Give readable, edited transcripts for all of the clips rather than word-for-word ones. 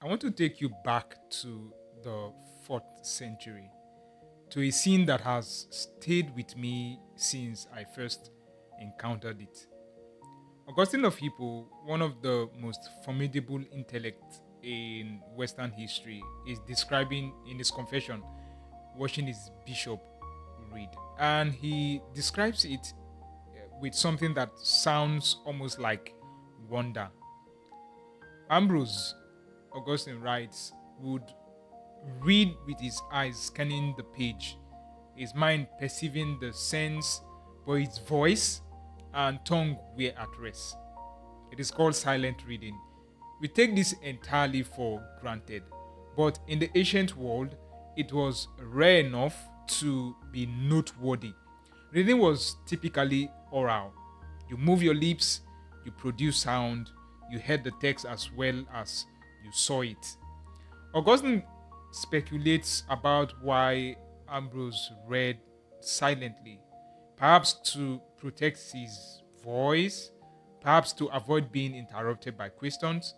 I want to take you back to the 4th century, to a scene that has stayed with me since I first encountered it. Augustine of Hippo, one of the most formidable intellects in Western history, is describing in his confession watching his bishop read. And he describes it with something that sounds almost like wonder. Ambrose, Augustine writes, would read with his eyes scanning the page, his mind perceiving the sense, but his voice and tongue were at rest. It is called silent reading. We take this entirely for granted, but in the ancient world, it was rare enough to be noteworthy. Reading was typically oral. You move your lips, you produce sound, you heard the text as well as you saw it. Augustine speculates about why Ambrose read silently, perhaps to protect his voice, perhaps to avoid being interrupted by questions.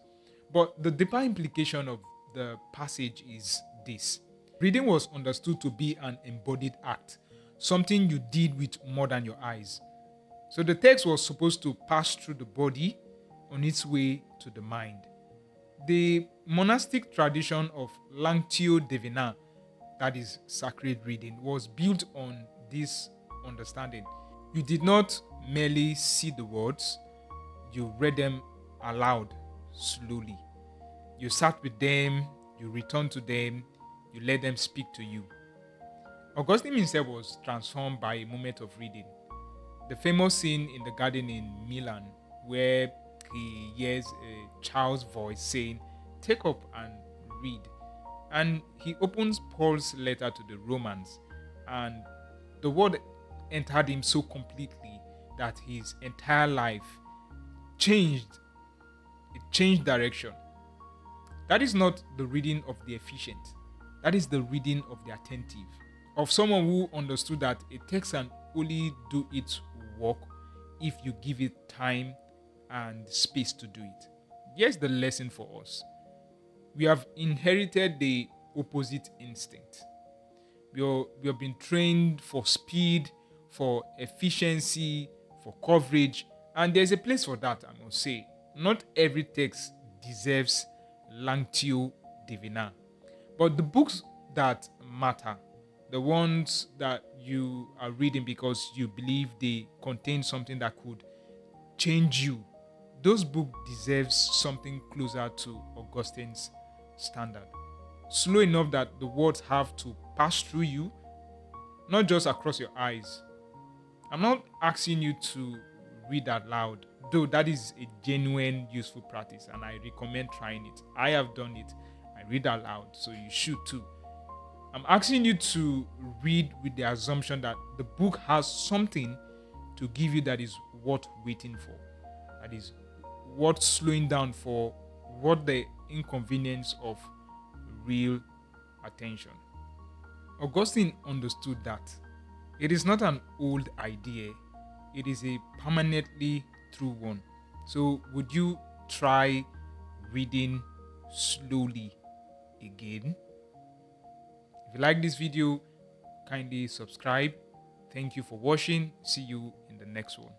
But the deeper implication of the passage is this: reading was understood to be an embodied act, something you did with more than your eyes. So the text was supposed to pass through the body on its way to the mind. The monastic tradition of Lectio Divina, that is sacred reading, was built on this understanding. You did not merely see the words, you read them aloud, slowly. You sat with them, you returned to them, you let them speak to you. Augustine himself was transformed by a moment of reading. The famous scene in the garden in Milan, where he hears a child's voice saying, "Take up and read." And he opens Paul's letter to the Romans, and the word entered him so completely that his entire life changed. It changed direction. That is not the reading of the efficient, that is the reading of the attentive, of someone who understood that a text can only do its work if you give it time and space to do it. Here's the lesson for us: we have inherited the opposite instinct. We have been trained for speed, for efficiency, for coverage, and there's a place for that, I must say. Not every text deserves Lectio Divina, but the books that matter, the ones that you are reading because you believe they contain something that could change you, those books deserves something closer to Augustine's standard. Slow enough that the words have to pass through you, not just across your eyes. I'm not asking you to read out loud, though that is a genuine useful practice and I recommend trying it. I have done it. I read out loud, so you should too. I'm asking you to read with the assumption that the book has something to give you that is worth waiting for, that is worth slowing down for, worth the inconvenience of real attention. Augustine understood that it is not an old idea, it is a permanently true one. So, would you try reading slowly again? If you like this video, kindly subscribe. Thank you for watching. See you in the next one.